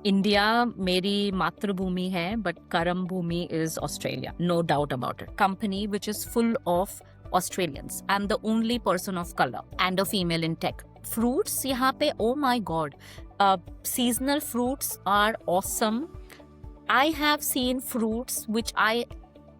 India मेरी मातृभूमि है, बट कर्म भूमि is Australia, no doubt about it. Company which is full of Australians. I'm the only person of color and a female in tech. Fruits यहाँ पे, oh my god, seasonal fruits are awesome. I have seen fruits which I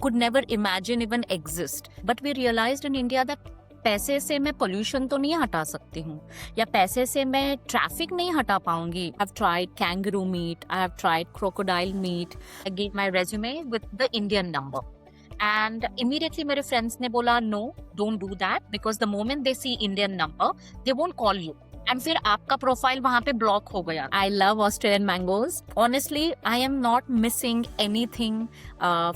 could never imagine even exist. But we realized in India that पैसे से मैं pollution तो नहीं हटा सकती हूँ, या पैसे से मैं ट्रैफिक नहीं हटा पाऊंगी. I have tried kangaroo meat, I have tried crocodile meat. I give my resume with the Indian number and immediately मेरे फ्रेंड्स ने बोला no, don't do that, because the moment they see Indian number they won't call you and फिर आपका profile वहां पे block हो गया. I love Australian mangoes. Honestly I am not missing anything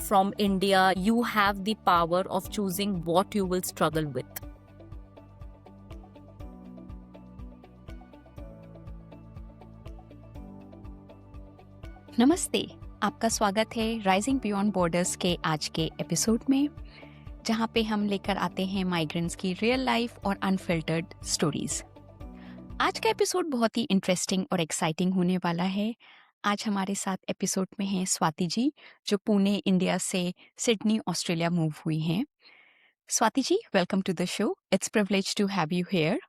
from India. You have the power of choosing what you will struggle with. नमस्ते, आपका स्वागत है राइजिंग बियॉन्ड बॉर्डर्स के आज के एपिसोड में, जहां पे हम लेकर आते हैं माइग्रेंट्स की रियल लाइफ और अनफिल्टर्ड स्टोरीज. आज का एपिसोड बहुत ही इंटरेस्टिंग और एक्साइटिंग होने वाला है. आज हमारे साथ एपिसोड में हैं स्वाति जी, जो पुणे इंडिया से सिडनी ऑस्ट्रेलिया मूव हुई हैं. Swati ji, welcome to the show. It's privilege to have you here.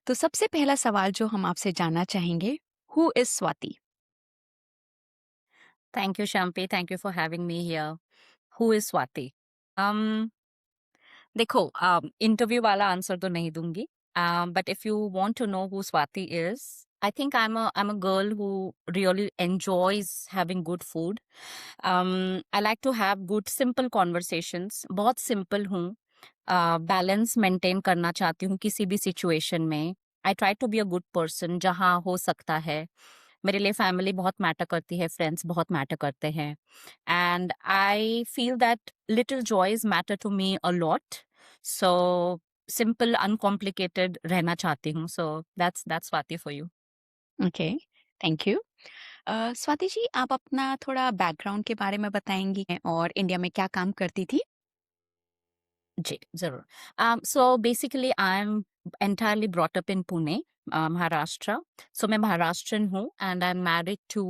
तो सबसे पहला सवाल जो हम आपसे जानना चाहेंगे, who is Swati? Thank you, Shampi. Thank you for having me here. Who is Swati? देखो, इंटरव्यू वाला आंसर तो नहीं दूंगी, but if you want to know who Swati is, I think I'm a girl who really enjoys having good food. I like to have good simple conversations. बहुत simple हूँ. Balance maintain करना चाहती हूँ किसी भी सिचुएशन में. I try to be a good person जहाँ हो सकता है. मेरे लिए फैमिली बहुत मैटर करती है, फ्रेंड्स बहुत मैटर करते हैं, and I feel that little joys matter to me a lot. So simple uncomplicated रहना चाहती हूँ. So that's Swati for you. Okay, thank you. Swati ji, आप अपना थोड़ा बैकग्राउंड के बारे में बताएंगी और इंडिया में क्या काम करती थी? जी, जरूर. So basically I am entirely brought up in Pune, Maharashtra. So मैं महाराष्ट्रन हूँ and I'm married to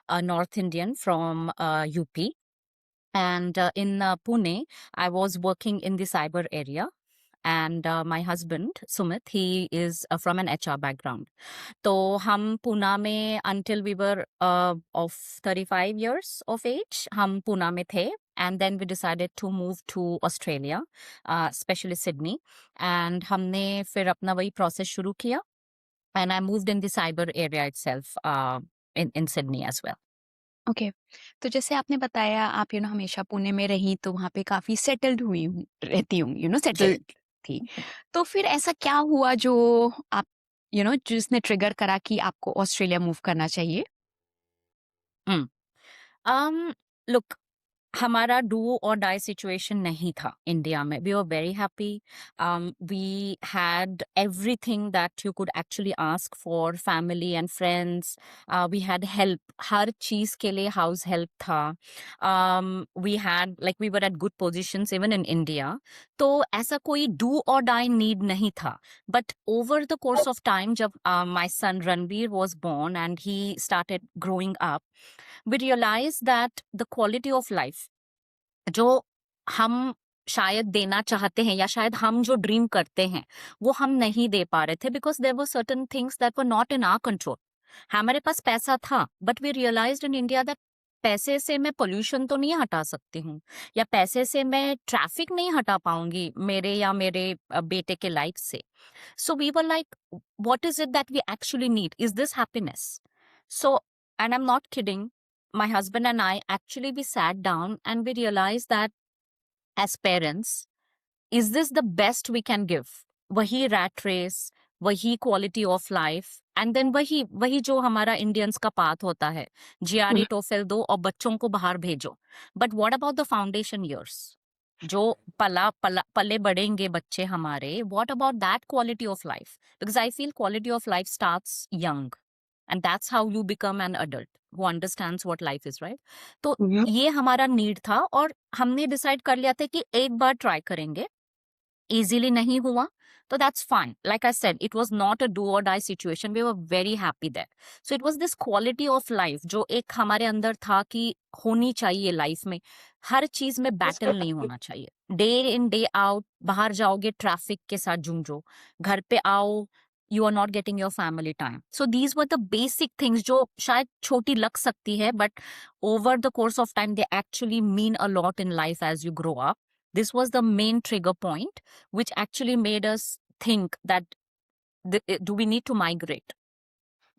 a North Indian from UP. And in Pune, I was working in the cyber area. And my husband, Sumit, he is from an HR background. तो हम पुणे में until we were of 35 years of age, हम पुणे में थे. And then we decided to move to Australia, especially Sydney. And हमने फिर अपना वही process शुरू किया. And I moved in the cyber area itself, in Sydney as well. Okay, तो जैसे आपने बताया आप हमेशा पुणे में रही, तो वहाँ पे काफी सेटल्ड हुई रहती हूँ, सेटल्ड थी. तो फिर ऐसा क्या हुआ जो आप जिसने ट्रिगर करा कि आपको ऑस्ट्रेलिया मूव करना चाहिए? Look, हमारा डू और डाई सिचुएशन नहीं था इंडिया में. We are very happy. We had everything that you could actually ask for, family and friends. We had help, हर चीज के लिए हाउस हेल्प था. We had like we were at good positions even in India. तो ऐसा कोई do और die need नहीं था. But over the course of time, जब my son Ranveer was born and he started growing up, we realize that the quality of life जो हम शायद देना चाहते हैं, या शायद हम जो ड्रीम करते हैं, वो हम नहीं दे पा रहे थे, because there were certain things that were not in our control. हमारे पास पैसा था, but we realised in India that पैसे से मैं पोल्यूशन तो नहीं हटा सकती हूँ, या पैसे से मैं ट्रैफिक नहीं हटा पाऊंगी मेरे या मेरे बेटे के लाइफ से. So we were like, what is it that we actually need? Is this happiness? So, and I'm not kidding, my husband and I actually we sat down and we realized that as parents, is this the best we can give? वही rat race, वही quality of life, and then वही जो हमारा Indians का path होता है, GRE TOEFL दो और बच्चों को बाहर भेजो. But what about the foundation years? जो पले बढ़ेंगे बच्चे हमारे, what about that quality of life? Because I feel quality of life starts young. And that's how you become an adult who understands what life is, right? तो ये हमारा need था, और हमने डिसाइड कर लिया था कि एक बार ट्राई करेंगे. इजीली नहीं हुआ, So that's fine. Like I said, it was not a do or die situation. We were very happy there. So it was this quality of life जो एक हमारे अंदर था कि होनी चाहिए लाइफ में. हर चीज में बैटल नहीं होना चाहिए. डे इन डे आउट बाहर जाओगे ट्रैफिक के साथ जूझो, घर पे आओ you are not getting your family time. So these were the basic things जो शायद छोटी लग सकती है, but over the course of time they actually mean a lot in life as you grow up. This was the main trigger point which actually made us think that do we need to migrate,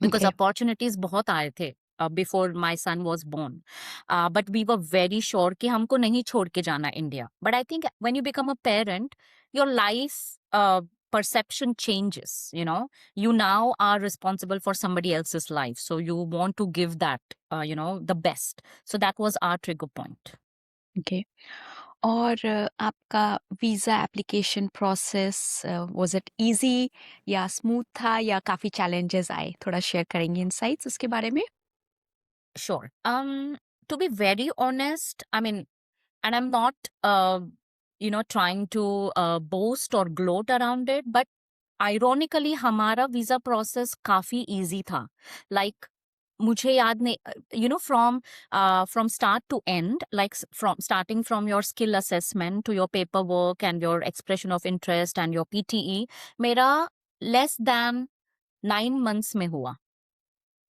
because Okay. opportunities बहुत आए थे before my son was born, but we were very sure कि हमको नहीं छोड़ के जाना India. But I think when you become a parent, your life perception changes. You now are responsible for somebody else's life, so you want to give that the best. So that was our trigger point. Okay. और आपका visa application process was it easy या smooth था या काफ़ी challenges आए? थोड़ा share करेंगे insights उसके बारे में? Sure. To be very honest, I mean, and I'm not, trying to boast or gloat around it, but ironically, हमारा visa process काफी easy था. Like, मुझे याद नहीं, from start to end, like from starting from your skill assessment to your paperwork and your expression of interest and your PTE, मेरा less than 9 months में हुआ.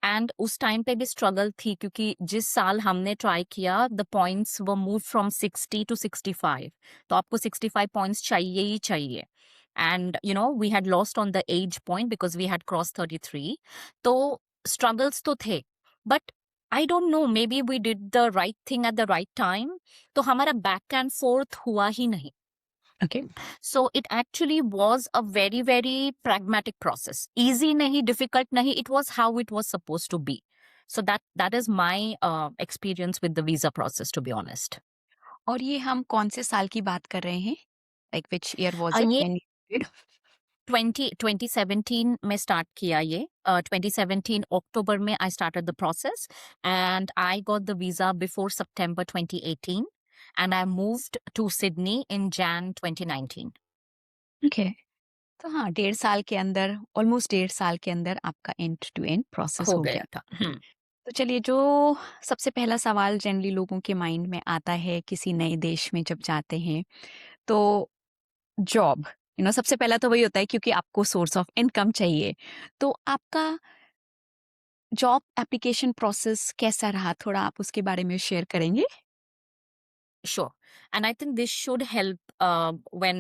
And उस टाइम पे भी स्ट्रगल थी क्योंकि जिस साल हमने ट्राई किया द पॉइंट्स वो मूव फ्रॉम 60 to 65. तो आपको 65 पॉइंट्स चाहिए ही चाहिए. And we had lost on the age point because we had cross 33. तो स्ट्रगल्स तो थे, but I don't know, maybe we did the right thing at the right time. तो हमारा बैक एंड फोर्थ हुआ ही नहीं. Okay. So it actually was a very, very pragmatic process. Easy nahi, difficult nahi. It was how it was supposed to be. So that is my experience with the visa process, to be honest. और ये हम कौन से साल की बात कर रहे हैं? Like which year was it ये व्हेन यू डिड? 2017 में स्टार्ट किया ये. 2017 अक्टूबर में I started the process and I got the visa before September 2018 and I moved to Sydney in Jan 2019. Okay. तो हाँ, 1.5 साल के अंदर, ऑलमोस्ट 1.5 साल के अंदर आपका एंड टू एंड प्रोसेस हो हो गया गया. था. तो चलिए, जो सबसे पहला सवाल जनरली लोगों के माइंड में आता है किसी नए देश में जब जाते हैं, तो जॉब, सबसे पहला तो वही होता है क्योंकि आपको सोर्स ऑफ इनकम चाहिए. तो आपका जॉब एप्लीकेशन प्रोसेस कैसा रहा? थोड़ा आप उसके बारे में शेयर करेंगे? Sure. And I think this should help when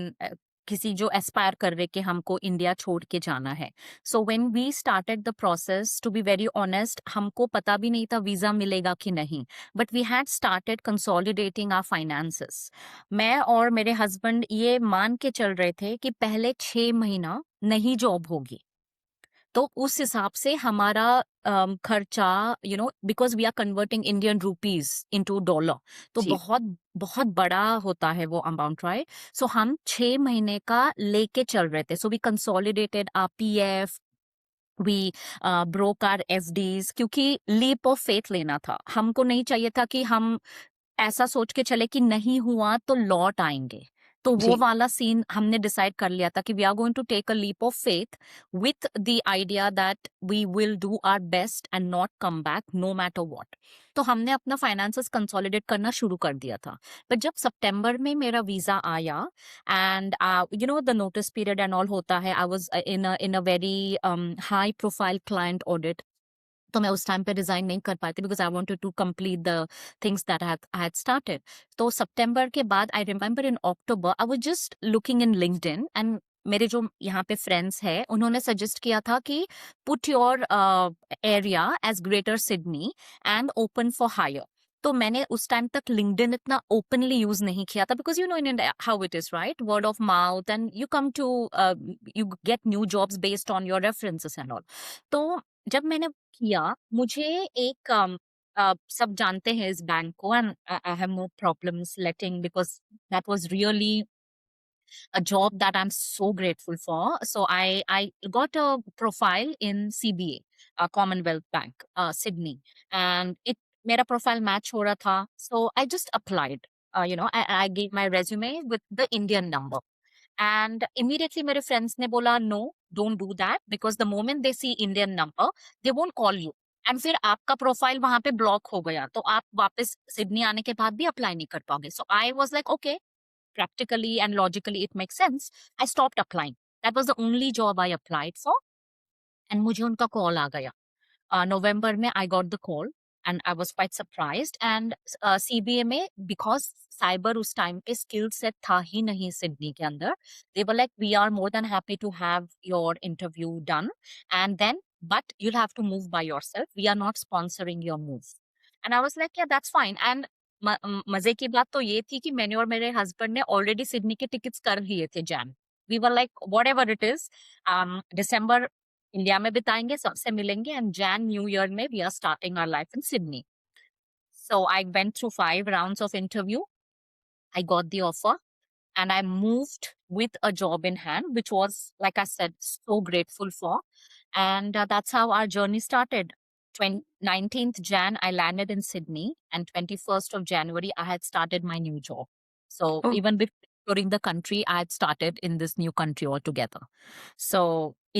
किसी जो एस्पायर कर रहे कि हमको इंडिया छोड़ के जाना है. So when we started the process, to be very honest, हमको पता भी नहीं था वीजा मिलेगा कि नहीं, but we had started consolidating our finances. मैं और मेरे हस्बैंड ये मान के चल रहे थे कि पहले 6 महीना नहीं जॉब होगी, तो उस हिसाब से हमारा खर्चा, because we are converting Indian rupees into dollar, तो जी. बहुत बहुत बड़ा होता है वो अमाउंट, राइट. सो हम 6 महीने का लेके चल रहे थे. So we consolidated our PF, we broke our FDs, क्योंकि लीप ऑफ फेथ लेना था. हमको नहीं चाहिए था कि हम ऐसा सोच के चले कि नहीं हुआ तो लौट आएंगे. तो वो जी. वाला सीन हमने डिसाइड कर लिया था कि we are going to take a leap of faith with the idea that we will do our best and not come back no matter what. तो हमने अपना फाइनेंसेस कंसोलिडेट करना शुरू कर दिया था. बट जब सितंबर में मेरा वीजा आया and the notice period and all होता है, I was in a very high profile client audit. तो मैं उस टाइम पे रिजाइन नहीं कर पाती because I wanted to complete the things that I had started. तो सितंबर के बाद I remember in October I was just looking in LinkedIn and मेरे जो यहाँ पे फ्रेंड्स हैं उन्होंने सजेस्ट किया था कि put your area as greater Sydney and open for hire. तो मैंने उस टाइम तक लिंक्डइन इतना ओपनली यूज नहीं किया था because in India how it is, right, word of mouth and you come to you get new jobs based on your references and all. तो जब मैंने किया, मुझे एक सब जानते हैं इस बैंक को and I have no problems letting because that was really a job that I'm so grateful for. So I got a profile in CBA, Commonwealth Bank, Sydney, and it मेरा profile match हो रहा था. So I just applied. I gave my resume with the Indian number. And immediately मेरे friends ने बोला no, don't do that, because the moment they see Indian number they won't call you, and फिर आपका profile वहां पे block हो गया तो आप वापस सिडनी आने के बाद भी अप्लाई नहीं कर पाओगे. So I was like okay, practically and logically it makes sense. I stopped applying. That was the only job I applied for. And मुझे उनका कॉल आ गया. नवंबर में I got the call and I was quite surprised. And CBA में because cyber उस time पे skill set था ही नहीं Sydney के अंदर, they were like we are more than happy to have your interview done and then but you'll have to move by yourself. We are not sponsoring your move. And I was like yeah, that's fine. And मजे की बात तो ये थी कि मैंने और मेरे हस्बैंड ने ऑलरेडी सिडनी के टिकट्स कर लिए थे Jan. We were like whatever it is, दिसंबर इंडिया में बिताएंगे, सबसे मिलेंगे, एंड जैन न्यू ईयर में we are starting our life in Sydney. So I went through 5 rounds of interview. I got the offer and I moved with a job in hand, which was, like I said, so grateful for. And that's how our journey started. 19th Jan, I landed in Sydney, and 21st of January, I had started my new job. So Oh, even before touring the country, I had started in this new country altogether. So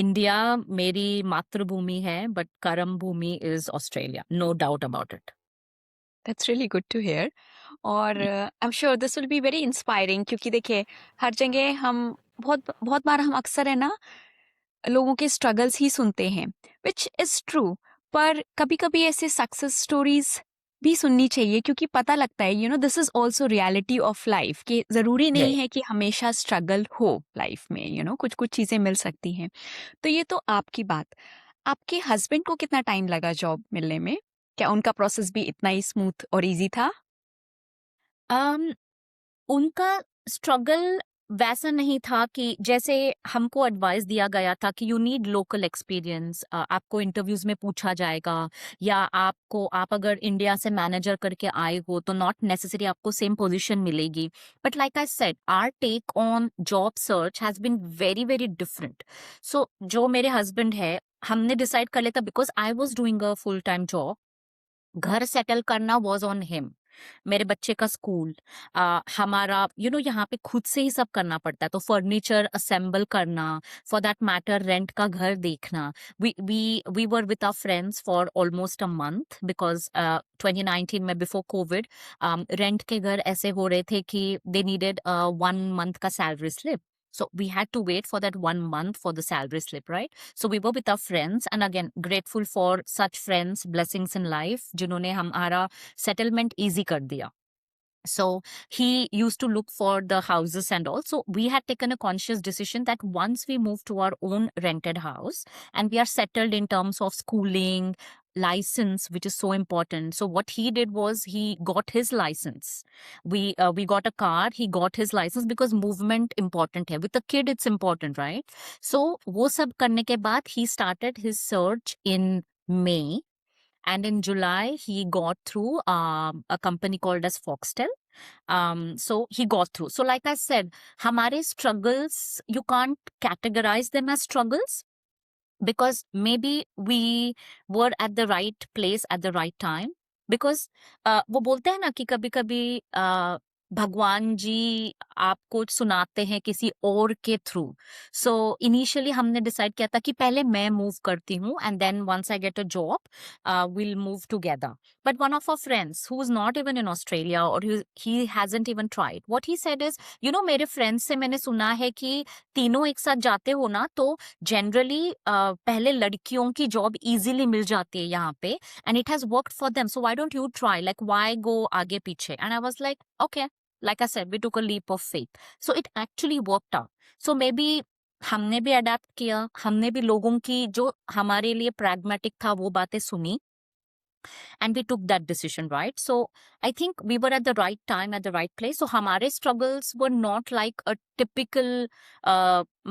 India, meri matrabhumi hai, but Karam Bhumi is Australia. No doubt about it. that's really good to hear. और आई am sure this will be very inspiring, क्योंकि देखिए हर जगह हम बहुत बहुत बार हम अक्सर है ना लोगों के स्ट्रगल्स ही सुनते हैं, विच इज ट्रू, पर कभी कभी ऐसे सक्सेस स्टोरीज भी सुननी चाहिए, क्योंकि पता लगता है you know this is also reality of life, कि जरूरी नहीं है कि हमेशा स्ट्रगल हो लाइफ में, यू नो कुछ कुछ चीजें मिल सकती हैं. तो ये तो आपकी बात. आपके हस्बैंड को कितना टाइम लगा जॉब मिलने में? क्या उनका प्रोसेस भी इतना ही स्मूथ और इजी था? um, उनका स्ट्रगल वैसा नहीं था कि जैसे हमको एडवाइस दिया गया था कि यू नीड लोकल एक्सपीरियंस, आपको इंटरव्यूज में पूछा जाएगा, या आप अगर इंडिया से मैनेजर करके आए हो तो नॉट नेसेसरी आपको सेम पोजीशन मिलेगी. But like I said, our take on job search has been very very different. So जो मेरे हस्बैंड है, हमने डिसाइड कर लेता, because I was doing a full time job, घर सेटल करना वॉज ऑन हिम. मेरे बच्चे का स्कूल, हमारा यहाँ पे खुद से ही सब करना पड़ता है, तो फर्नीचर असेंबल करना, फॉर दैट मैटर रेंट का घर देखना. We were with our friends for almost a month, because 2019 में बिफोर कोविड रेंट के घर ऐसे हो रहे थे कि दे नीडेड 1 month का salary slip. So we had to wait for that 1 month for the salary slip, right? So we were with our friends, and again, grateful for such friends, blessings in life, जिन्होंने हमारा settlement easy कर दिया. So he used to look for the houses and all. So we had taken a conscious decision that once we move to our own rented house and we are settled in terms of schooling, license, which is so important. So what he did was he got his license. We got a car. He got his license because movement important है. With a kid, it's important, right? So वो सब करने के बाद he started his search in May. And in July, he got through a company called as Foxtel. So he got through. So like I said, हमारे struggles, you can't categorize them as struggles, because maybe we were at the right place at the right time. Because वो बोलते हैं ना कि कभी कभी भगवान जी आपको सुनाते हैं किसी और के थ्रू. सो इनिशियली हमने डिसाइड किया था कि पहले मैं मूव करती हूँ, and then once I get a job will move together. But one of our friends who is not even in Australia, और he hasn't even tried, what he said is, मेरे friends से मैंने सुना है कि तीनों एक साथ जाते हो ना, तो जनरली पहले लड़कियों की जॉब इजीली मिल जाती है यहाँ पे, and it has worked for them. So why don't you try? Like, why go आगे पीछे? And I was like, okay. Like I said, we took a leap of faith. So it actually worked out. So maybe हमने भी adapt किया, हमने भी लोगों की जो हमारे लिए pragmatic था वो बातें सुनी, and we took that decision, right? So I think we were at the right time at the right place. So हमारे struggles were not like a typical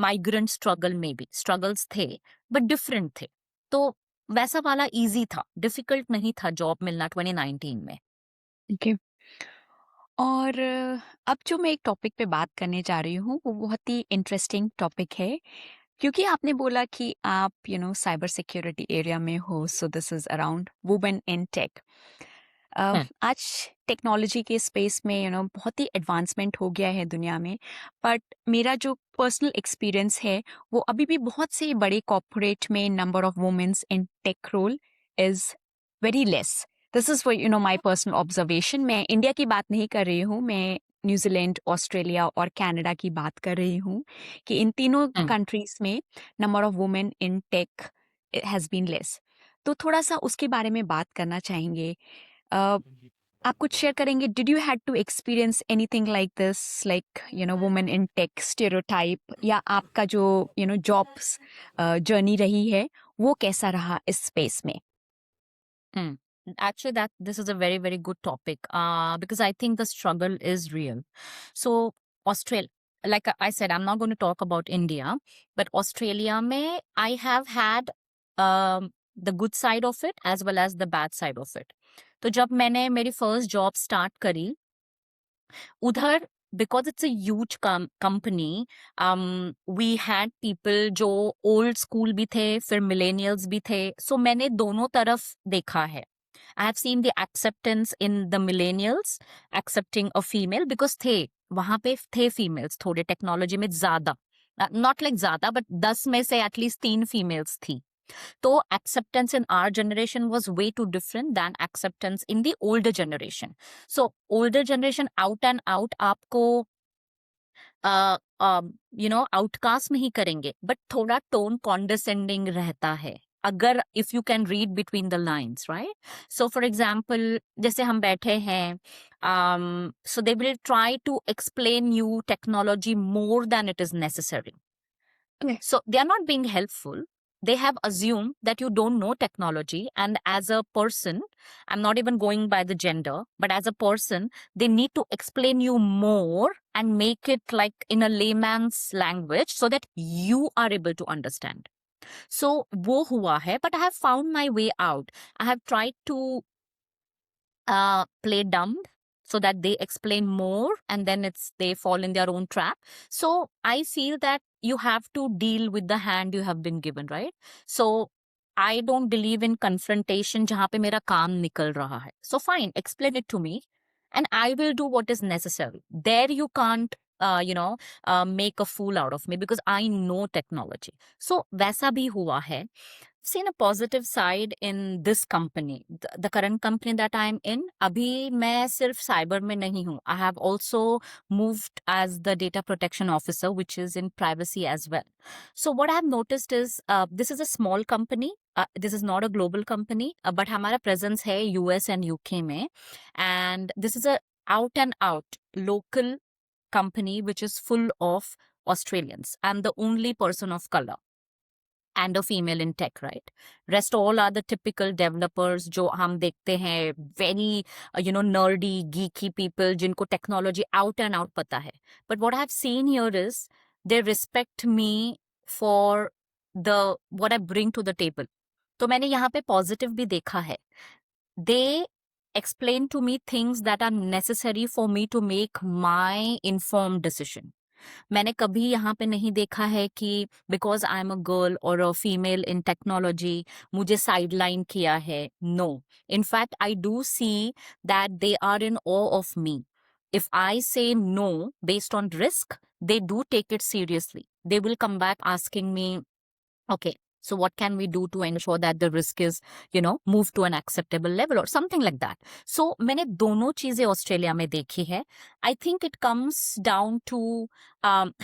migrant struggle. Maybe struggles थे but different थे. तो वैसा वाला easy था, difficult नहीं था job मिलना 2019 में. ओके. और अब जो मैं एक टॉपिक पे बात करने जा रही हूँ वो बहुत ही इंटरेस्टिंग टॉपिक है, क्योंकि आपने बोला कि आप साइबर सिक्योरिटी एरिया में हो, so this is around women in tech. आज टेक्नोलॉजी के स्पेस में बहुत ही एडवांसमेंट हो गया है दुनिया में, बट मेरा जो पर्सनल एक्सपीरियंस है वो अभी भी बहुत से बड़े कॉर्पोरेट में number of womens in tech role is very less. This is my personal observation. मैं इंडिया की बात नहीं कर रही हूँ, मैं न्यूजीलैंड, ऑस्ट्रेलिया और कनाडा की बात कर रही हूँ कि इन तीनों हम्म, कंट्रीज में number of women in tech has been less. तो थोड़ा सा उसके बारे में बात करना चाहेंगे. uh, आप कुछ शेयर करेंगे? Did you had to experience anything like this, like women in tech stereotype, या आपका जो जॉब्स जर्नी रही है वो कैसा रहा इस स्पेस में? Hmm. Actually, that this is a very, very good topic. Because I think the struggle is real. So Australia, like I said, I'm not going to talk about India, but Australia में I have had the good side of it as well as the bad side of it. तो जब मैंने मेरी first job start करी उधर, because it's a huge company, we had people जो old school भी थे, फिर millennials भी थे. So मैंने दोनों तरफ देखा है. I have seen the acceptance in the millennials accepting a female because थे वहां पे थे females थोड़े टेक्नोलॉजी में ज्यादा, not like ज्यादा but 10 में से at least 3 females थी. तो acceptance in our generation was way too different than acceptance in the older generation. So older generation out and out आपको आउटकास्ट नहीं करेंगे, बट थोड़ा टोन कॉन्डेसेंडिंग रहता है अगर if you can read between the lines, right. So for example जैसे हम बैठे हैं, so they will try to explain you technology more than it is necessary. So they are not being helpful. They have assumed that you don't know technology. And as a person, I'm not even going by the gender, but as a person, they need to explain you more and make it like in a layman's language so that you are able to understand. So wo hua hai, but I have found my way out. I have tried to play dumb so that they explain more and then they fall in their own trap. So I feel that you have to deal with the hand you have been given, right? So I don't believe in confrontation जहाँ पे मेरा काम निकल रहा है. So fine, explain it to me and I will do what is necessary. There you can't make a fool out of me because I know technology. So वैसा भी हुआ है. Seen a positive side in this company, the current company that I'm in. अभी मैं सिर्फ cyber में नहीं हूँ. I have also moved as the data protection officer, which is in privacy as well. So what I've noticed is this is a small company. This is not a global company, but हमारा presence है US and UK में, and this is a out and out local company which is full of Australians. I'm the only person of color and a female in tech, right? Rest all are the typical developers जो हम देखते हैं, very nerdy, geeky people जिनको technology out and out पता है. But what I've seen here is they respect me for what I bring to the table. तो मैंने यहाँ पे positive भी देखा है. They explain to me things that are necessary for me to make my informed decision. मैंने कभी यहाँ पे नहीं देखा है कि because I am a girl और अ फीमेल इन टेक्नोलॉजी मुझे साइडलाइन किया है. No, in fact I do see that they are in awe of me. If I say no based on risk, they do take it seriously. They will come back asking me, okay, so what can we do to ensure that the risk is, moved to an acceptable level or something like that. So मैंने दोनों चीजें Australia में देखी है. I think it comes down to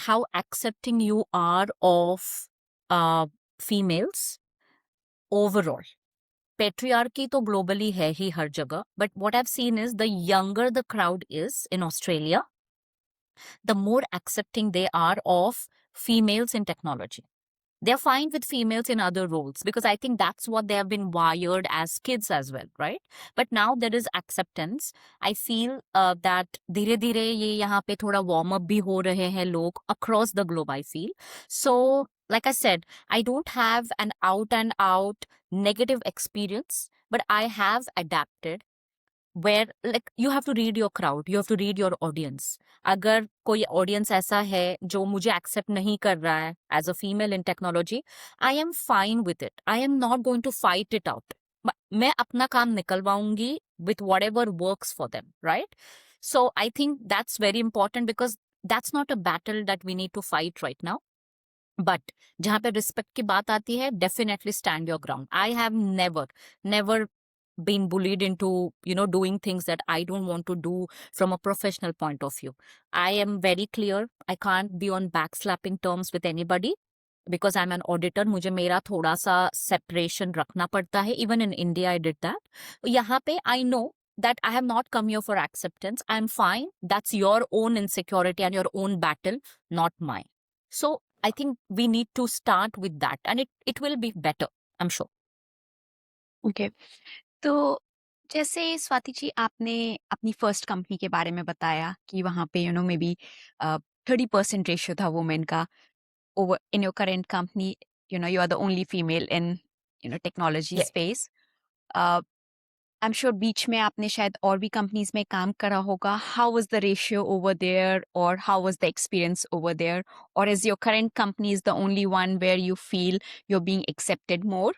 how accepting you are of females overall. Patriarchy तो globally है ही हर जगह, but what I've seen is the younger the crowd is in Australia, the more accepting they are of females in technology. They're fine with females in other roles because I think that's what they have been wired as kids as well, right? But now there is acceptance. I feel that धीरे धीरे ये यहाँ पे थोड़ा warm up भी हो रहे हैं लोग across the globe, I feel. So, like I said, I don't have an out and out negative experience, but I have adapted where like you have to read your crowd, you have to read your audience. अगर कोई audience ऐसा है जो मुझे accept नहीं कर रहा है as a female in technology, I am fine with it. I am not going to fight it out. मैं अपना काम निकलवाऊंगी with whatever works for them, right? So I think that's very important because that's not a battle that we need to fight right now. But जहां पे respect की बात आती है, definitely stand your ground. I have never been bullied into doing things that I don't want to do from a professional point of view. I am very clear. I can't be on backslapping terms with anybody because I'm an auditor. मुझे मेरा थोड़ा सा separation रखना पड़ता है. Even in India I did that. यहाँ पे I know that I have not come here for acceptance. I'm fine. That's your own insecurity and your own battle, not mine. So I think we need to start with that, and it will be better, I'm sure. Okay, तो जैसे स्वाति जी आपने अपनी first company के बारे में बताया कि वहाँ पे मे बी 30% रेशियो था वुमेन का. Over in your current company you are the only female in technology Yeah. Space. I am sure बीच में आपने शायद और भी कंपनीज में काम करा होगा. How was the ratio over there और how was the experience over there, और is your current company is the only one where you feel you are being accepted more?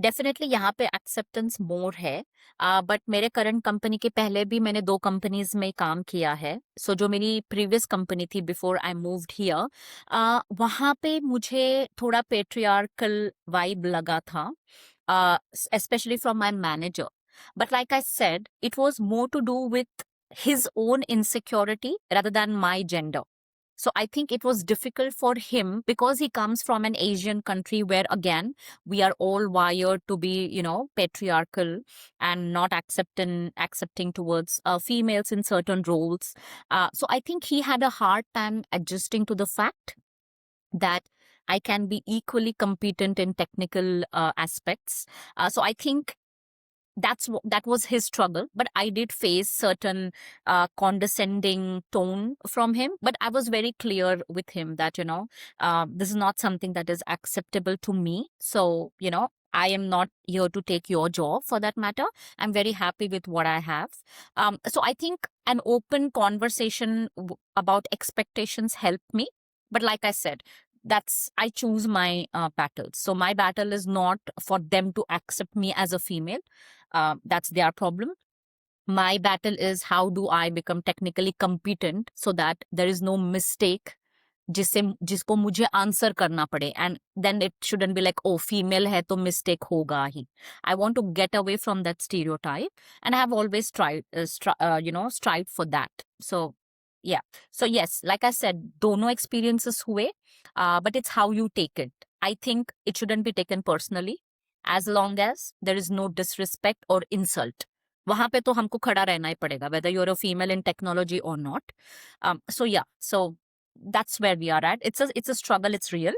Definitely यहाँ पे एक्सेप्टेंस मोर है. But मेरे current company के पहले भी मैंने 2 कंपनीज में काम किया है. सो जो मेरी प्रीवियस कंपनी थी बिफोर आई मूव्ड हियर, वहाँ पे मुझे थोड़ा पेट्रियार्कल वाइब लगा था, especially from my manager. But like I said, it was more to do with his own insecurity rather than my gender. So I think it was difficult for him because he comes from an Asian country where, again, we are all wired to be, patriarchal and not accepting towards females in certain roles. So I think he had a hard time adjusting to the fact that I can be equally competent in technical aspects. So I think that was his struggle, but I did face certain condescending tone from him, but I was very clear with him that this is not something that is acceptable to me. So I am not here to take your job for that matter. I'm very happy with what I have. So I think an open conversation about expectations helped me, but like I said, I choose my battles. So my battle is not for them to accept me as a female. That's their problem. My battle is how do I become technically competent so that there is no mistake जिसको मुझे answer करना पड़े, and then it shouldn't be like, oh, female है तो mistake होगा ही. I want to get away from that stereotype, and I have always strived for that. So yeah. So yes, like I said, दोनों experiences हुए, but it's how you take it. I think it shouldn't be taken personally as long as there is no disrespect or insult. वहां पे तो हमको खड़ा रहना ही पड़ेगा, whether you're a female in technology or not. So yeah, so that's where we are at. It's a struggle, it's real,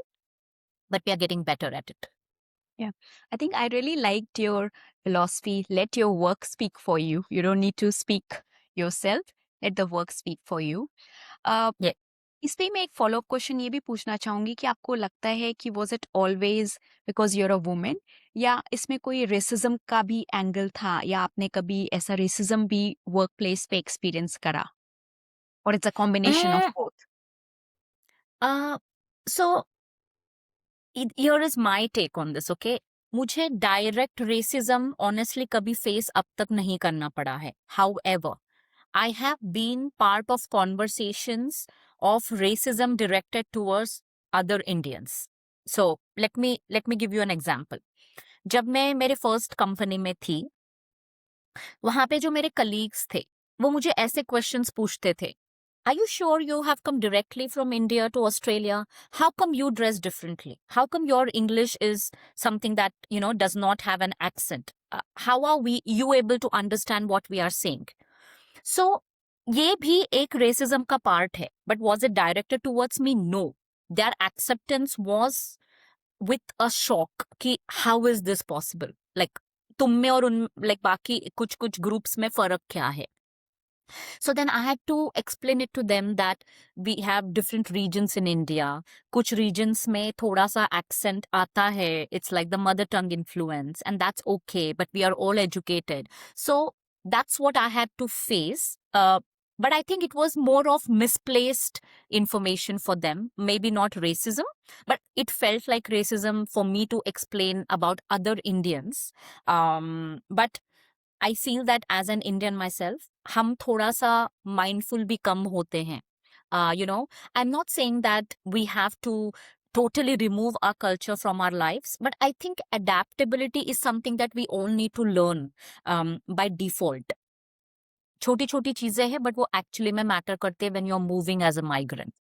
but we are getting better at it. Yeah, I think I really liked your philosophy. Let your work speak for you. You don't need to speak yourself. Let the work speak for you. Yeah. इस पे मैं एक follow up question ये भी पूछना चाहूंगी कि आपको लगता है कि was it always because you're a women, या इसमें कोई रेसिज्म का भी एंगल था, या आपने कभी ऐसा रेसिज्म भी वर्क प्लेस पे एक्सपीरियंस करा, और it's a combination of both? So here is my take on this, okay? मुझे डायरेक्ट रेसिज्म ऑनेस्टली कभी फेस अब तक नहीं करना पड़ा है. However, I have been part of conversations of racism directed towards other Indians. So let me give you an example. जब मैं मेरे फर्स्ट कंपनी में थी, वहां पे जो मेरे कलीग्स थे वो मुझे ऐसे क्वेश्चंस पूछते थे. Are you sure you have come directly from India to Australia? How come you dress differently? How come your English is something that, does not have an accent? How are you able to understand what we are saying? So, ये भी एक racism का part है. But was it directed towards me? No. Their acceptance was with a shock कि how is this possible? Like, तुम में और उन like बाकी कुछ groups में फर्क क्या है? So then I had to explain it to them that we have different regions in India. कुछ regions में थोड़ा सा accent आता है. It's like the mother tongue influence, and that's okay, but we are all educated. So that's what I had to face. But I think it was more of misplaced information for them, maybe not racism, but it felt like racism for me to explain about other Indians. But I feel that as an Indian myself, हम थोड़ा सा mindful भी कम होते हैं. You know, I'm not saying that we have to totally remove our culture from our lives, but I think adaptability is something that we all need to learn by default. छोटी छोटी चीजें हैं but वो actually में matter करते हैं when you are moving as a migrant.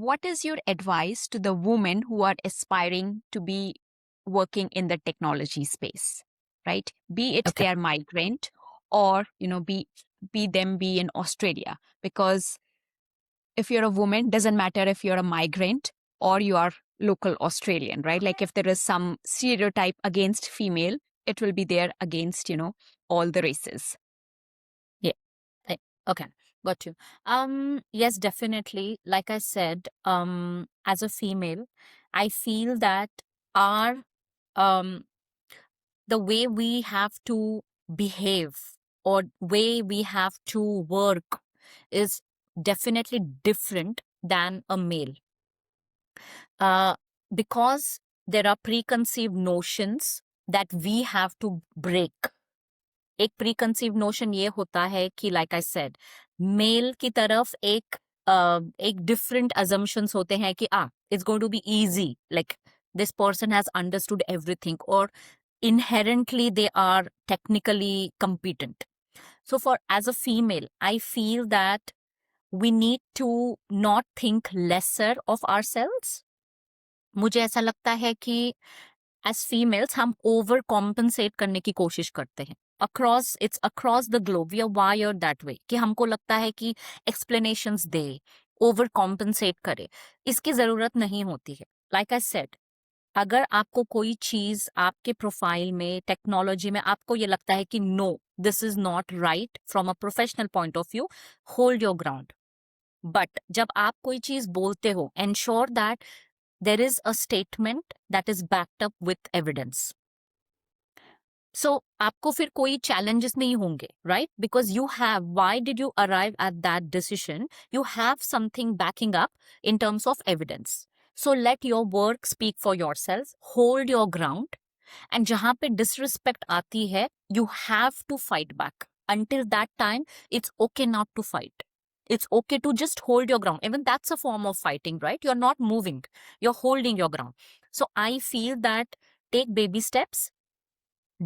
What is your advice to the women who are aspiring to be working in the technology space, right? Be it Okay. they are migrant or, be in Australia. Because if you're a woman, doesn't matter if you're a migrant or you are local Australian, right? Like if there is some stereotype against female, it will be there against, all the races. Yeah. Okay. Got you. Yes, definitely. Like I said, as a female, I feel that our um the way we have to behave or way we have to work is definitely different than a male. uh, because there are preconceived notions that we have to break. एक प्रीकंसीव notion ये होता है कि like I said mail की तरफ एक different assumptions होते हैं कि it's going to be easy, like this person has understood everything, और inherently they are technically competent. So for as a female, I feel that we need to not think lesser of ourselves. मुझे ऐसा लगता है कि as females हम over compensate करने की कोशिश करते हैं. Across the globe we are wired that way कि हमको लगता है कि एक्सप्लेनेशंस दे, ओवर कॉम्पनसेट करे. इसकी जरूरत नहीं होती है. लाइक आई सेड, अगर आपको कोई चीज आपके प्रोफाइल में, टेक्नोलॉजी में आपको ये लगता है कि no, this is not right from a professional point of view, hold your ground. But जब आप कोई चीज बोलते हो, ensure that there is a statement that is backed up with evidence. So आपको फिर कोई challenges नहीं होंगे, right? Because you have, why did you arrive at that decision? You have something backing up in terms of evidence. So let your work speak for yourself, hold your ground, and जहाँ पे disrespect आती है, you have to fight back. Until that time, it's okay not to fight. It's okay to just hold your ground. Even that's a form of fighting, right? You're not moving, you're holding your ground. So I feel that take baby steps.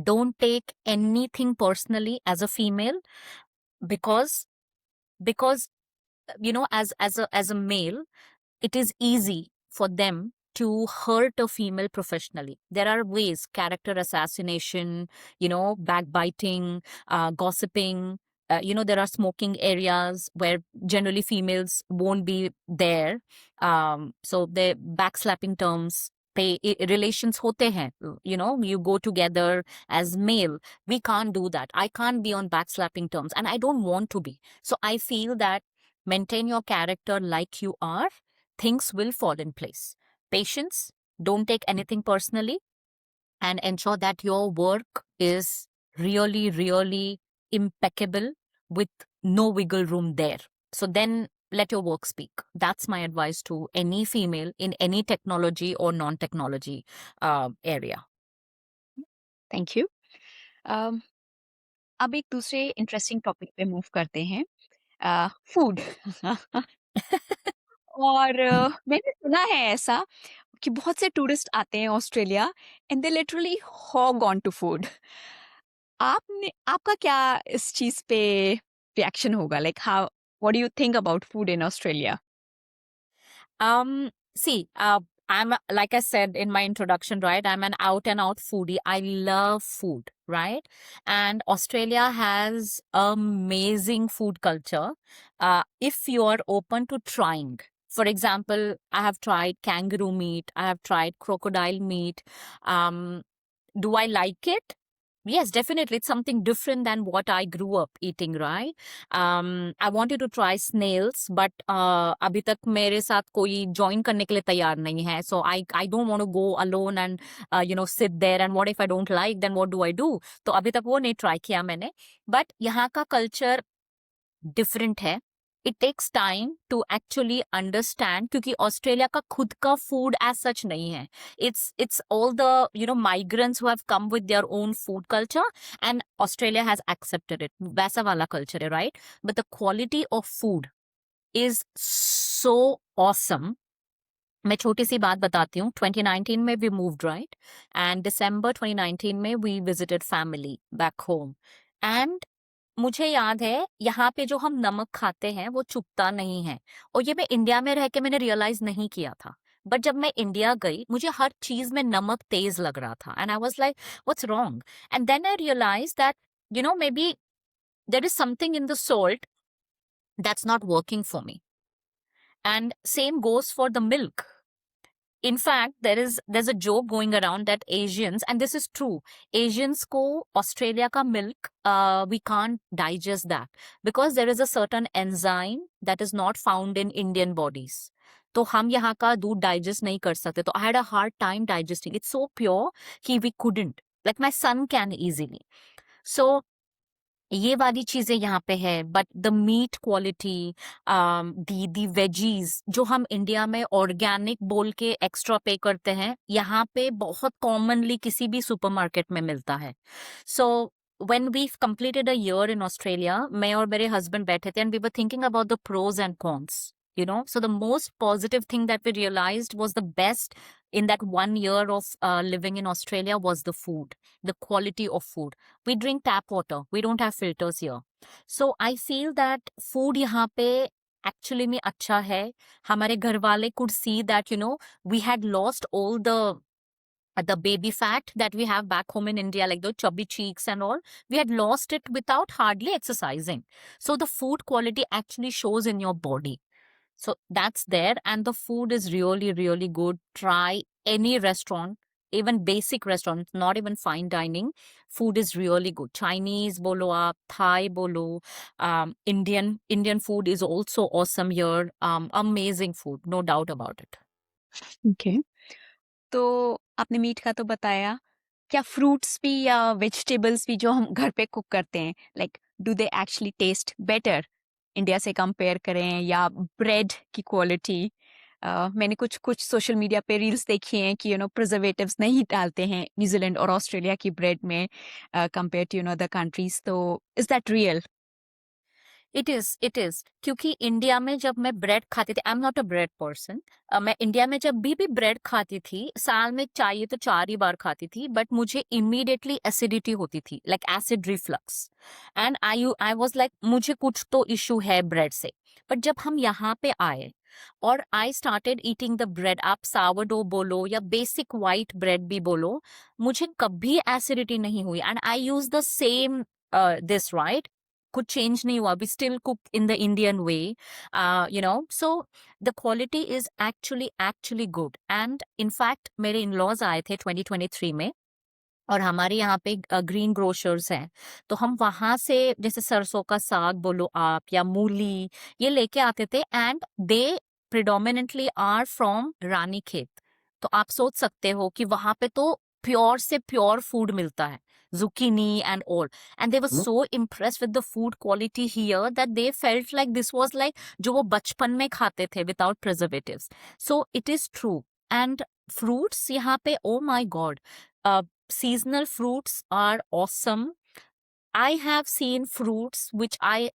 Don't take anything personally as a female, because because as a male, it is easy for them to hurt a female professionally. There are ways: character assassination, backbiting, gossiping. There are smoking areas where generally females won't be there. So the backslapping terms, relations hote hain. You go together as male. We can't do that. I can't be on backslapping terms, and I don't want to be. So I feel that maintain your character like you are, things will fall in place. Patience, don't take anything personally, and ensure that your work is really, really impeccable with no wiggle room there. So then let your work speak. That's my advice to any female in any technology or non-technology area. Thank you. अब एक दूसरे interesting topic पे move करते हैं, food. और मैंने सुना है ऐसा कि बहुत से टूरिस्ट आते हैं Australia and they literally hog on to food. आपका क्या इस चीज पे रिएक्शन होगा? Like how, what do you think about food in Australia? See, I'm like I said in my introduction, right? I'm an out and out foodie. I love food, right? And Australia has amazing food culture. If you are open to trying, for example, I have tried kangaroo meat. I have tried crocodile meat. Do I like it? Yes, definitely. It's something different than what I grew up eating, right? I wanted to try snails, but अभी तक मेरे साथ कोई join करने के लिए तैयार नहीं है. So I don't want to go alone and sit there, and what if I don't like, then what do I do? तो अभी तक वो नहीं try किया मैंने. But यहाँ का culture डिफरेंट है. It takes time to actually understand, क्योंकि ऑस्ट्रेलिया का खुद का फूड एज सच नहीं है. It's all the migrants who have come with their own food culture and Australia has accepted it. वैसा वाला कल्चर है, right? But the quality of food is so awesome. मैं छोटी सी बात बताती हूँ. 2019 में वी मूव्ड, राइट? एंड दिसंबर 2019 में we visited family back home. And मुझे याद है यहाँ पे जो हम नमक खाते हैं वो चुभता नहीं है. और ये मैं इंडिया में रह के मैंने रियलाइज नहीं किया था. बट जब मैं इंडिया गई मुझे हर चीज में नमक तेज लग रहा था. And I was like what's wrong. And then I realise that maybe there is something in the salt that's not working for me. And same goes for the milk. In fact, there's a joke going around that Asians, and this is true, Asians को Australia का milk, we can't digest that because there is a certain enzyme that is not found in Indian bodies. तो हम यहाँ का दूध digest नहीं कर सकते. तो I had a hard time digesting. It's so pure कि we couldn't. Like my son can easily. So ये वाली चीजें यहाँ पे है. But the meat quality, the veggies जो हम इंडिया में ऑर्गेनिक बोल के एक्स्ट्रा पे करते हैं, यहाँ पे बहुत कॉमनली किसी भी सुपरमार्केट में मिलता है. सो when we completed a year in Australia, मैं और मेरे husband बैठे थे and we were thinking about the pros and cons. So the most positive thing that we realized was the best in that 1 year of living in Australia was the food, the quality of food. We drink tap water. We don't have filters here. So I feel that food यहाँ पे actually में अच्छा है. हमारे घर वाले could see that, we had lost all the baby fat that we have back home in India, like the chubby cheeks and all. We had lost it without hardly exercising. So the food quality actually shows in your body. So that's there, and the food is really, really good. Try any restaurant, even basic restaurant, not even fine dining. Food is really good. Chinese bolo aap, Thai bolo, Indian food is also awesome here. Amazing food, no doubt about it. Okay. तो आपने meet का तो बताया, क्या fruits भी या vegetables भी जो हम घर पे कुक करते हैं, like do they actually taste better India से कंपेयर करें, या ब्रेड की क्वालिटी? मैंने कुछ सोशल मीडिया पे रील्स देखी हैं कि प्रिजर्वेटिव्स नहीं डालते हैं न्यूजीलैंड और ऑस्ट्रेलिया की ब्रेड में कंपेयर टू अदर कंट्रीज. तो is that real? It is क्योंकि इंडिया में जब मैं ब्रेड खाती थी, आई am not a bread person. मैं इंडिया में जब भी ब्रेड खाती थी, साल में चाहिए तो 4 ही बार खाती थी, बट मुझे इमीडिएटली एसिडिटी होती थी, like acid reflux. And I was like मुझे कुछ तो इशू है ब्रेड से. बट जब हम यहाँ पे आए और I started eating the bread, आप सावरडो बोलो या बेसिक वाइट ब्रेड भी बोलो, मुझे कभी एसिडिटी नहीं हुई. And I use the same this, right? कुछ चेंज नहीं हुआ. We still cook in the Indian way, so the quality is actually good. And in fact मेरे इन लॉज आए थे 2023 में, और हमारे यहाँ पे ग्रीन ग्रोसर्स हैं, तो हम वहां से जैसे सरसों का साग बोलो आप, या मूली, ये लेके आते थे. And they predominantly are from Ranikhet. तो आप सोच सकते हो कि वहां पे तो प्योर से प्योर फूड मिलता है, zucchini and all. And they were so impressed with the food quality here that they felt like this was like जो वो बचपन में खाते थे without preservatives. So it is true. And fruits यहाँ पे, oh my god, seasonal fruits are awesome. I have seen fruits which I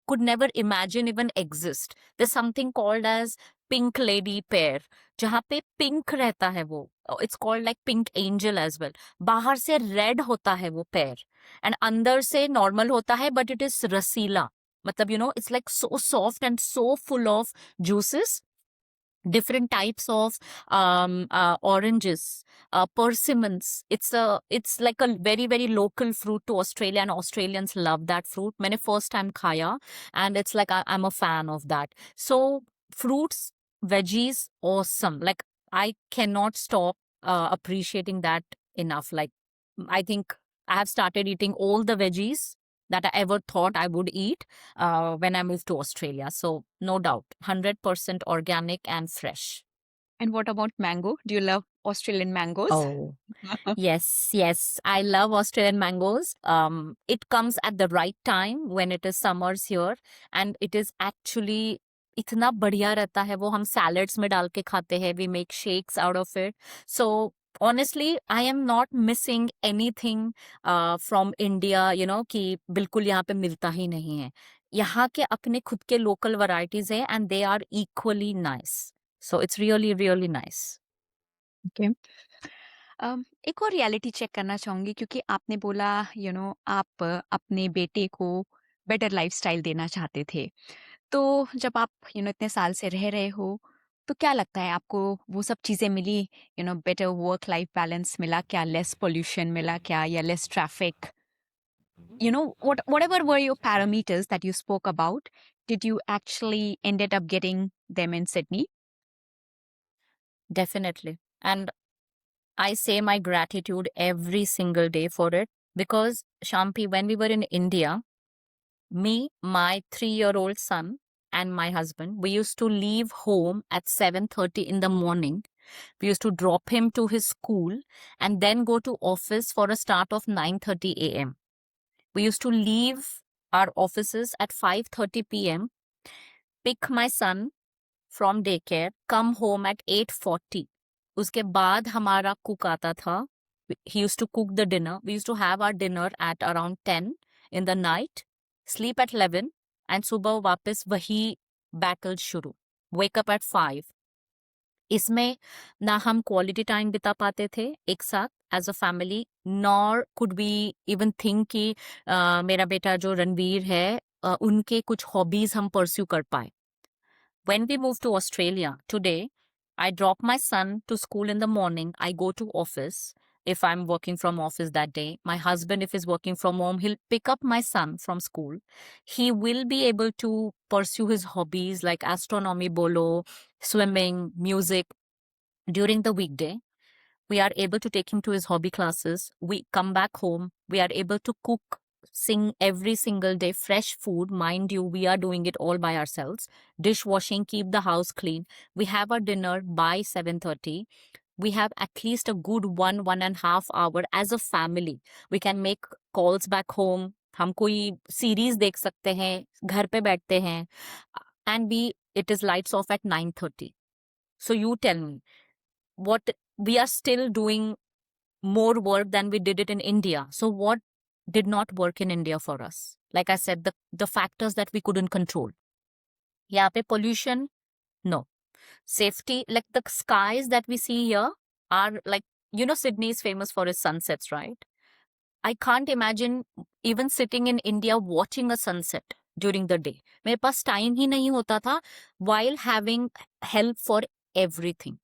could never imagine even exist. There's something called as pink lady pear, जहाँ पे pink रहता है वो. It's called like pink angel as well. बाहर से red होता है वो पेयर, एंड अंदर से नॉर्मल होता है, बट इट इज रसीला. मतलब it's like so soft and so full of juices. Different types of oranges, persimmons. It's like a very, very local fruit to Australia, and Australians love that fruit. मैंने first time खाया, and it's like I'm a fan of that. So fruits, veggies, awesome. Like I cannot stop appreciating that enough. Like I think I have started eating all the veggies that I ever thought I would eat when I moved to Australia. So no doubt, 100% organic and fresh. And what about mango? Do you love Australian mangoes. Oh, yes, yes. I love Australian mangoes. It comes at the right time when it is summers here, and it is actually इतना बढ़िया रहता है वो हम salads में डाल के खाते हैं. We make shakes out of it. So honestly, I am not missing anything from India, कि बिल्कुल यहाँ पे मिलता ही नहीं है. यहाँ के अपने खुद के लोकल वैरायटीज हैं and they are equally nice. So it's really, really nice. Okay. एक और रियलिटी चेक करना चाहूंगी क्योंकि आपने बोला आप अपने बेटे को बेटर लाइफस्टाइल देना चाहते थे। तो जब आप इतने साल से रह रहे हो तो क्या लगता है आपको वो सब चीज़ें मिली? बेटर वर्क लाइफ बैलेंस मिला क्या? लेस पोल्यूशन मिला क्या या less traffic? Whatever were your parameters that you spoke about, did you actually ended up getting them in Sydney? Definitely. And I say my gratitude every single day for it because Shampi, when we were in India, me, my 3-year-old son, and my husband, we used to leave home at 7:30 in the morning. We used to drop him to his school and then go to office for a start of 9:30 a.m. We used to leave our offices at 5:30 p.m., pick my son from daycare, come home at 8:40. उसके बाद हमारा cook आता था. He used to cook the dinner. We used to have our dinner at around 10 in the night, sleep at 11, and सुबह वापस वही battle शुरू. Wake up at 5. इसमें ना हम क्वालिटी टाइम बिता पाते थे एक साथ as a family, nor could be even think कि मेरा बेटा जो रणवीर है उनके कुछ हॉबीज हम परस्यू कर पाए. When we moved to Australia today, I drop my son to school in the morning. I go to office if I'm working from office that day. My husband, if he's working from home, he'll pick up my son from school. He will be able to pursue his hobbies like astronomy, bolo, swimming, music during the weekday. We are able to take him to his hobby classes. We come back home. We are able to cook, sing every single day, fresh food. Mind you, we are doing it all by ourselves. Dishwashing, keep the house clean. We have our dinner by 7:30. We have at least a good 1.5 hour as a family. We can make calls back home. हम कोई series देख सकते हैं, घर पे बैठते हैं. And it is lights off at 9:30. So you tell me, what we are still doing more work than we did it in India. So what did not work in India for us? Like I said, the factors that we couldn't control. यहाँ पे pollution, no. Safety, like the skies that we see here are like, Sydney is famous for its sunsets, right? I can't imagine even sitting in India watching a sunset during the day. मेरे पास time ही नहीं होता था while having help for everything.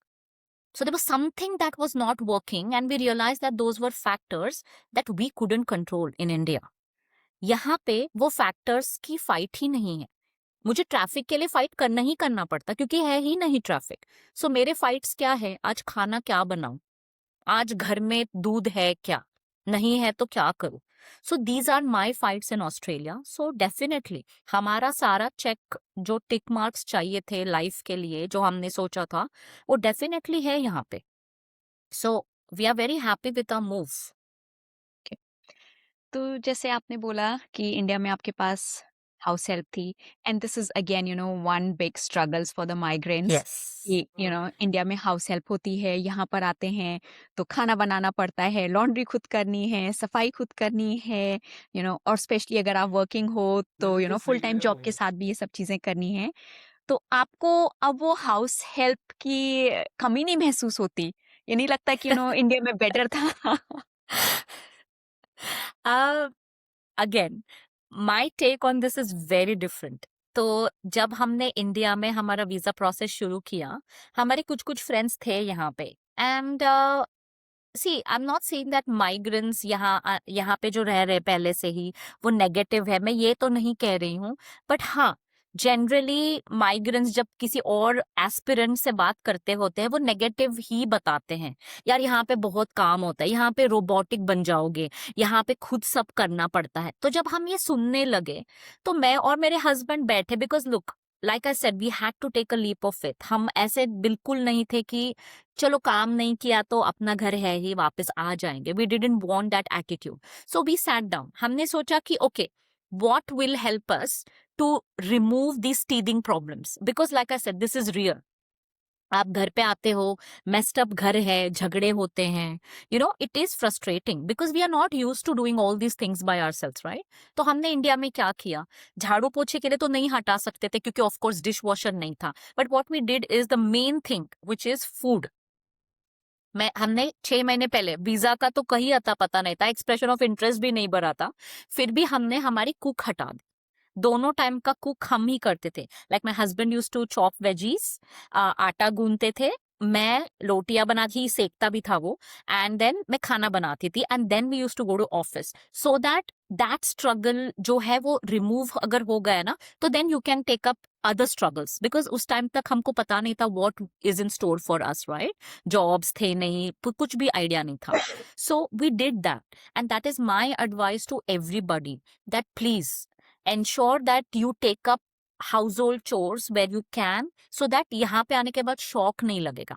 So there was something that was not working and we realized that those were factors that we couldn't control in India. यहाँ पे वो factors की fight ही नहीं है. मुझे ट्रैफिक के लिए फाइट करना ही करना पड़ता क्योंकि है ही नहीं ट्रैफिक. सो मेरे फाइट्स क्या है? आज खाना क्या बनाऊं? आज घर में दूध है क्या? नहीं है तो क्या करूं? So these are my fights in Australia. So definitely हमारा सारा चेक जो टिक मार्क्स चाहिए थे लाइफ के लिए जो हमने सोचा था वो डेफिनेटली है यहाँ पे. So we are very happy with our move. तो जैसे आपने बोला कि इंडिया में आपके पास हाउस हेल्प थी and this is again one big struggles for the migrants yes. कि इंडिया में हाउस हेल्प होती है, यहाँ पर आते हैं तो खाना बनाना पड़ता है, लॉन्ड्री खुद करनी है, सफाई खुद करनी है, और स्पेशली अगर आप वर्किंग हो तो फुल टाइम जॉब के साथ भी ये सब चीजें करनी है. तो आपको अब वो हाउस हेल्प की कमी नहीं महसूस होती? ये नहीं लगता कि इंडिया में बेटर था? Again my take on this is very different. तो जब हमने इंडिया में हमारा वीजा प्रोसेस शुरू किया, हमारे कुछ कुछ फ्रेंड्स थे यहाँ पे and see I am not saying that migrants यहाँ पे जो रह रहे पहले से ही वो नेगेटिव है, मैं ये तो नहीं कह रही हूँ. बट हाँ, जनरली माइग्रेंट्स जब किसी और एस्पिरेंट से बात करते होते हैं वो नेगेटिव ही बताते हैं. यार यहाँ पे बहुत काम होता है, यहाँ पे रोबोटिक बन जाओगे, यहाँ पे खुद सब करना पड़ता है. तो जब हम ये सुनने लगे तो मैं और मेरे हस्बैंड बैठे, because look like I said we had to take a leap of faith. हम ऐसे बिल्कुल नहीं थे कि चलो काम नहीं किया तो अपना घर है ही वापस आ जाएंगे. We didn't want that attitude. So we sat down. हमने सोचा कि okay what will help us to remove these teething problems, because like I said this is real. आप घर पे आते हो, मेस्ड अप घर है, झगड़े होते हैं, it is frustrating because we are not use to doing all these things by ourselves, right? तो हमने इंडिया में क्या किया, झाड़ू पोछे के लिए तो नहीं हटा सकते थे क्योंकि ऑफ कोर्स डिश वॉशर नहीं था. But what we did is the main thing which is food. हमने 6 महीने पहले वीजा का तो कहीं अता पता नहीं था, एक्सप्रेशन ऑफ इंटरेस्ट भी नहीं भरा था, फिर भी हमने हमारी कुक हटा दी. दोनों टाइम का कुक हम ही करते थे. Like my husband use to chop veggies, आटा गूंदते थे, मैं रोटियां बनाती, सेकता भी था वो, एंड देन मैं खाना बनाती थी, and then we use to go to office. So that struggle जो है वो रिमूव अगर हो गया ना, तो then you can take up other struggles, because उस टाइम तक हमको पता नहीं था what is in store for us, right? Jobs थे नहीं, कुछ भी आइडिया नहीं था. So we did that, and that is my advice to everybody, that please ensure that you take up household chores where you can, so that यहाँ पे आने के बाद शौक नहीं लगेगा.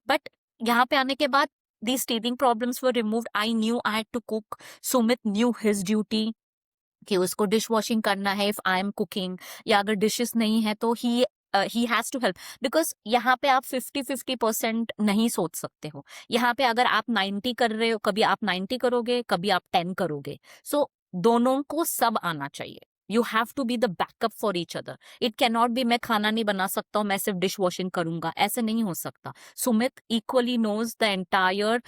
But यहाँ पे आने के बाद these teething problems were removed. I knew I had to cook. Sumit knew his duty कि उसको डिश वॉशिंग करना है इफ आई एम कुकिंग, या अगर डिशेस नहीं है तो he has to help. Because यहाँ पे आप 50-50% नहीं सोच सकते हो. यहाँ पे अगर आप 90 कर रहे हो, कभी आप 90 करोगे, कभी आप 10 करोगे. सो दोनों को सब आना चाहिए. You have to be the backup for each other. It can not be मैं खाना नहीं बना सकता हूँ, मैं सिर्फ डिश वॉशिंग करूंगा, ऐसे नहीं हो सकता. Sumit equally knows the entire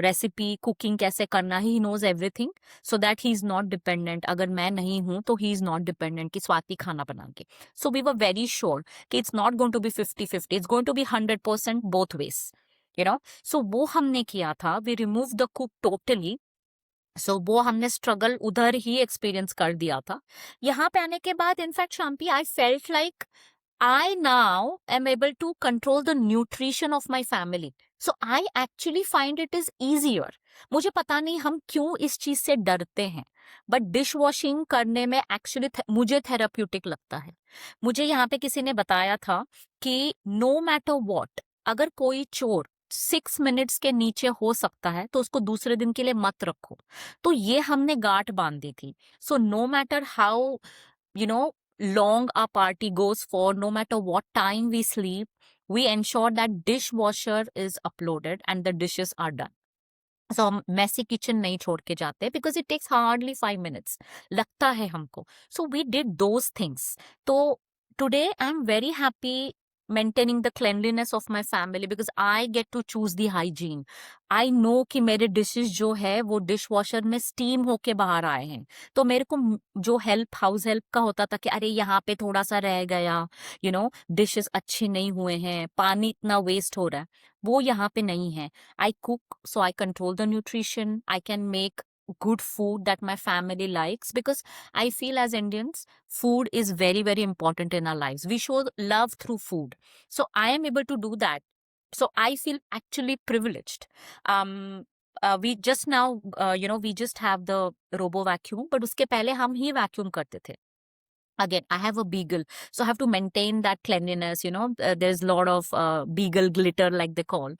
recipe, cooking कैसे करना, he knows everything, so that he is not dependent. अगर मैं नहीं हूं तो ही इज नॉट डिपेंडेंट कि स्वाति खाना बना के. So we were very sure कि it's not going to be 50-50, it's going to be 100% both ways. So वो हमने किया था. We remove the cook totally. So वो हमने स्ट्रगल उधर ही एक्सपीरियंस कर दिया था. यहाँ पे आने के बाद in fact Shanti, I felt like I now am able to control the nutrition of my family. So I actually find it is easier. मुझे पता नहीं हम क्यों इस चीज से डरते हैं, बट डिश वॉशिंग करने में एक्चुअली मुझे थेराप्यूटिक लगता है. मुझे यहाँ पे किसी ने बताया था कि नो मैटर वॉट, अगर कोई चोर 6 मिनट्स के नीचे हो सकता है तो उसको दूसरे दिन के लिए मत रखो. तो ये हमने गांठ बांध दी थी. So no matter how you know long our party goes for, no matter what time we sleep, we ensure that dishwasher is uploaded and the dishes are done. So हम messy kitchen नहीं छोड़ के जाते because it takes hardly 5 minutes लगता है हमको. So we did those things. तो today I'm very happy maintaining the cleanliness of my family because I get to choose the hygiene. I know कि मेरे dishes जो है वो dishwasher में steam होके बाहर आए हैं. तो मेरे को जो हेल्प, हाउस हेल्प का होता था कि अरे यहाँ पे थोड़ा सा रह गया, डिशेस अच्छे नहीं हुए हैं, पानी इतना वेस्ट हो रहा है, वो यहाँ पे नहीं है. I cook, so I control the nutrition. I can make good food that my family likes because I feel as Indians, food is very, very important in our lives. We show love through food. So I am able to do that. So I feel actually privileged. We just now, we just have the robo vacuum, but uske pehle hum hi vacuum karte the. Again, I have a beagle, so I have to maintain that cleanliness. There's a lot of beagle glitter, like they call.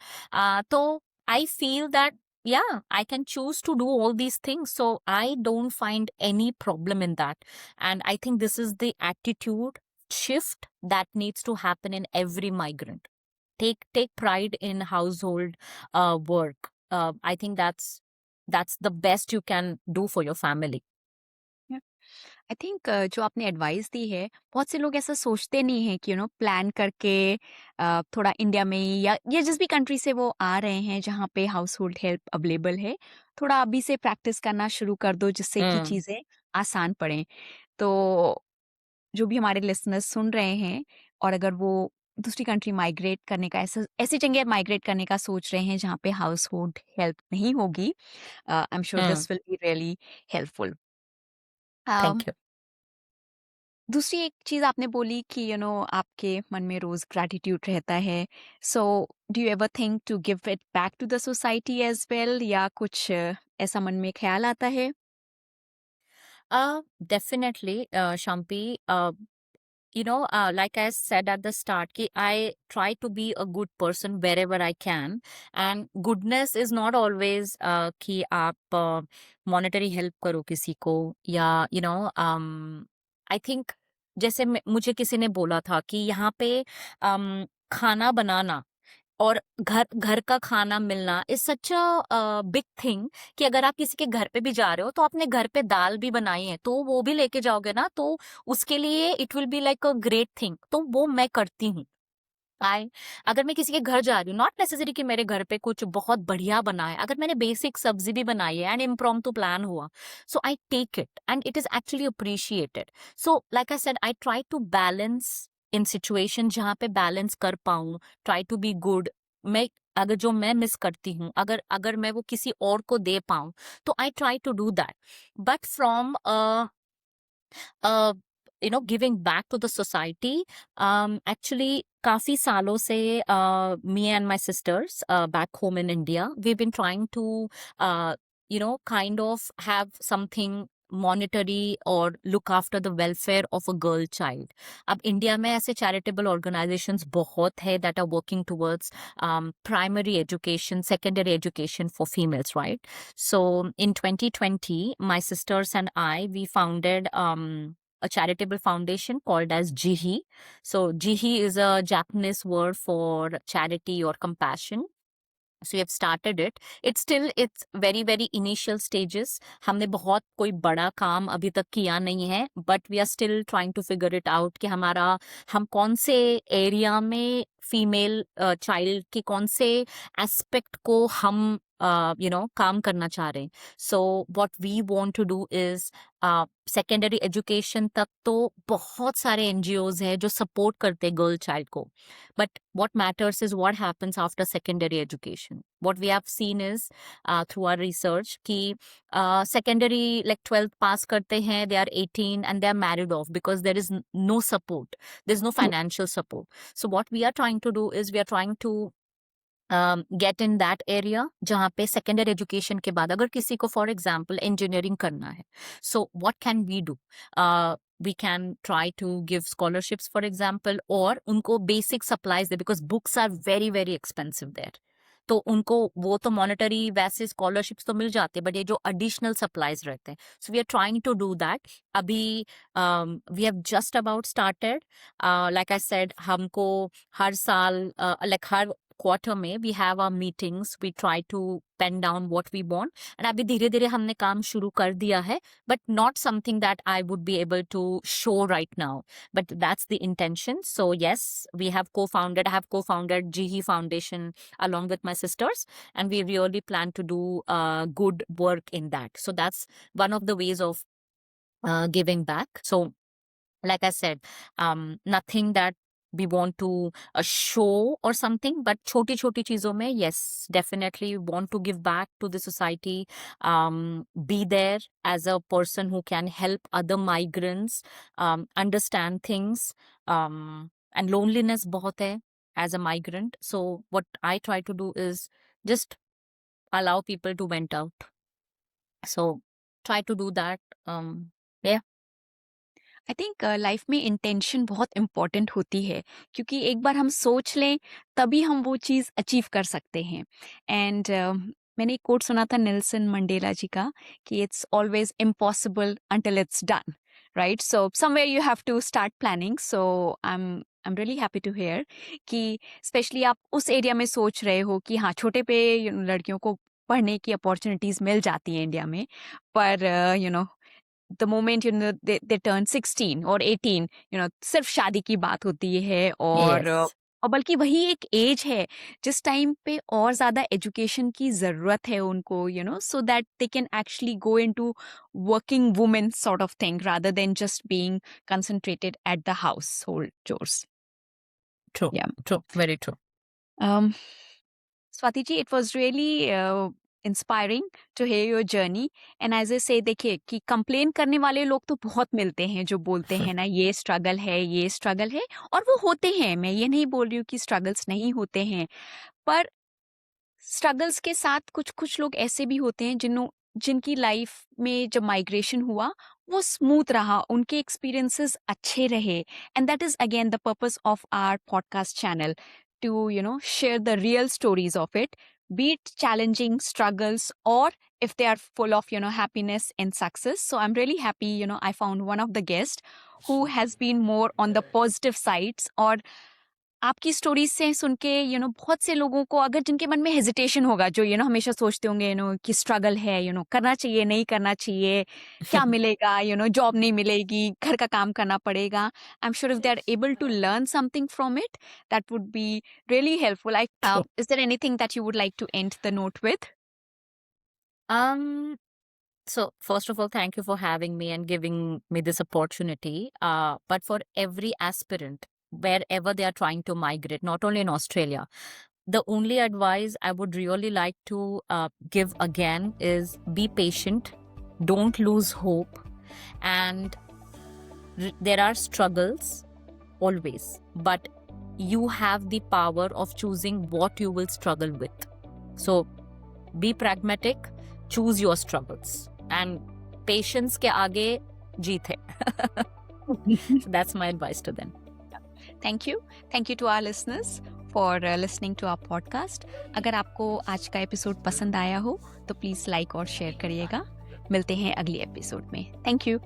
So I feel that, yeah, I can choose to do all these things. So I don't find any problem in that. And I think this is the attitude shift that needs to happen in every migrant. Take pride in household work. I think that's the best you can do for your family. I think जो आपने advice दी है, बहुत से लोग ऐसा सोचते नहीं है कि प्लान करके थोड़ा इंडिया में ही या जिस भी कंट्री से वो आ रहे हैं जहाँ पे हाउस होल्ड हेल्प अवेलेबल है, थोड़ा अभी से प्रैक्टिस करना शुरू कर दो जिससे कि चीज़ें आसान पड़े. तो जो भी हमारे लिसनर्स सुन रहे हैं और अगर वो दूसरी कंट्री माइग्रेट करने का ऐसी जगह माइग्रेट करने का सोच रहे हैं जहाँ पे हाउस होल्ड हेल्प नहीं होगी, आई am sure this will be really helpful. Thank you. दूसरी एक चीज आपने बोली कि आपके मन में रोज ग्रैटिट्यूड रहता है. So do you ever think to give it back to the society as well, या कुछ ऐसा मन में ख्याल आता है? Definitely, Shampi. like I said at the start, ki I try to be a good person wherever I can. And goodness is not always कि आप monetary help करो किसी को, या I think जैसे मुझे किसी ने बोला था कि यहाँ पे खाना बनाना और घर घर का खाना मिलना is such a big thing, कि अगर आप किसी के घर पे भी जा रहे हो तो आपने घर पे दाल भी बनाई है तो वो भी लेके जाओगे ना, तो उसके लिए it will be like a great thing. तो वो मैं करती हूँ। आई अगर मैं किसी के घर जा रही हूँ, नॉट नेसेसरी कि मेरे घर पे कुछ बहुत बढ़िया बना है, अगर मैंने बेसिक सब्जी भी बनाई है एंड इम्प्रॉम्प्टू प्लान हुआ, so I take it and it is actually appreciated. So like I said, I try to balance in situation जहाँ पे बैलेंस कर पाऊँ, ट्राई टू बी गुड। मैं अगर जो मैं मिस करती हूँ, अगर अगर मैं वो किसी और को दे पाऊँ, तो I try to do that. But from giving back to the society, actually काफी सालों से me and my sisters back home in India, we've been trying to kind of have something monetary or look after the welfare of a girl child. अब India में ऐसे charitable organisations बहुत है that are working towards primary education, secondary education for females, right? So in 2020, my sisters and I, we founded a charitable foundation called as Jihi. So Jihi is a Japanese word for charity or compassion. So we have started it. It's very very initial stages. हमने बहुत कोई बड़ा काम अभी तक किया नहीं है, but we are still trying to figure it out कि हम कौन से एरिया में फीमेल चाइल्ड के कौन से एस्पेक्ट को हम काम करना चाह रहे हैं। So what we want to do is secondary education तक तो बहुत सारे एनजीओज है जो सपोर्ट करते हैं गर्ल चाइल्ड को, but what matters is what happens after secondary education. What we have seen is through our research कि secondary like 12th pass करते हैं, they are 18 and they are married off because there is no support, there's no financial support. So what we are trying to do is we are trying to get in that area जहाँ पे secondary education के बाद अगर किसी को for example engineering करना है, so what can we do? we can try to give scholarships for example, और उनको basic supplies they, because books are very very expensive there. तो उनको वो तो मॉनेटरी वैसे स्कॉलरशिप्स तो मिल जाते हैं, बट ये जो एडिशनल सप्लाईज रहते हैं, so we are trying to do that. अभी we have just about started. Like I said, हमको हर साल लाइक हर क्वार्टर में we have our meetings, we try to pen down what we want, and अभी धीरे धीरे हमने काम शुरू कर दिया है, but not something that I would be able to show right now, but that's the intention. So yes, I have co-founded Jihi Foundation along with my sisters, and we really plan to do good work in that. So that's one of the ways of giving back. So like I said, nothing that we want to show or something, but छोटी छोटी चीजों में yes, definitely want to give back to the society, be there as a person who can help other migrants understand things, and loneliness बहुत है as a migrant. So what I try to do is just allow people to vent out. So try to do that. Yeah. I think life में intention बहुत important होती है, क्योंकि एक बार हम सोच लें तभी हम वो चीज़ अचीव कर सकते हैं। एंड मैंने एक कोट सुना था नेल्सन मंडेला जी का कि it's always impossible until it's done, right? So somewhere you have to start planning. So I am really happy to hear कि स्पेशली आप उस एरिया में सोच रहे हो कि हाँ, छोटे पे लड़कियों को पढ़ने की अपॉर्चुनिटीज़ मिल जाती हैं इंडिया में, पर the moment they turn 16 और 18, सिर्फ शादी की बात होती है, और Yes. और बल्कि वही एक एज है जिस टाइम पे और ज्यादा एजुकेशन की जरूरत है उनको, so that they can actually go into working women sort of thing rather than just being concentrated at the house hold chores. True. Yeah. True. Very true. Swati ji, it was really inspiring to hear your journey. And as a say देखिए कि complain करने वाले लोग तो बहुत मिलते हैं जो बोलते हैं ना ये स्ट्रगल है, ये स्ट्रगल है, और वो होते हैं, मैं ये नहीं बोल रही हूँ कि स्ट्रगल्स नहीं होते हैं, पर स्ट्रगल्स के साथ कुछ कुछ लोग ऐसे भी होते हैं जिनकी लाइफ में जब माइग्रेशन हुआ वो स्मूथ रहा, उनके एक्सपीरियंसेस अच्छे रहे, and that is again the purpose of our podcast channel, to share the real stories of it, be it challenging struggles or if they are full of happiness and success. So I'm really happy I found one of the guests who has been more on the positive sides, और आपकी stories से सुन के बहुत से लोगों को, अगर जिनके मन में हेजिटेशन होगा, जो हमेशा सोचते होंगे कि स्ट्रगल है, करना चाहिए नहीं करना चाहिए, क्या मिलेगा, जॉब नहीं मिलेगी, घर का काम करना पड़ेगा, I am sure if they are able to learn something from it, that would be really helpful. Is there anything that you would like to end the note with? So first of all, thank you for having me and giving me this opportunity. But for every aspirant, wherever they are trying to migrate, not only in Australia, the only advice I would really like to give again is be patient, don't lose hope, and there are struggles always, but you have the power of choosing what you will struggle with. So be pragmatic, choose your struggles, and patience के आगे जीत है. So that's my advice to them. Thank you to our listeners for listening to our podcast. अगर आपको आज का episode पसंद आया हो तो प्लीज लाइक और शेयर करिएगा. मिलते हैं अगली एपिसोड में. Thank you.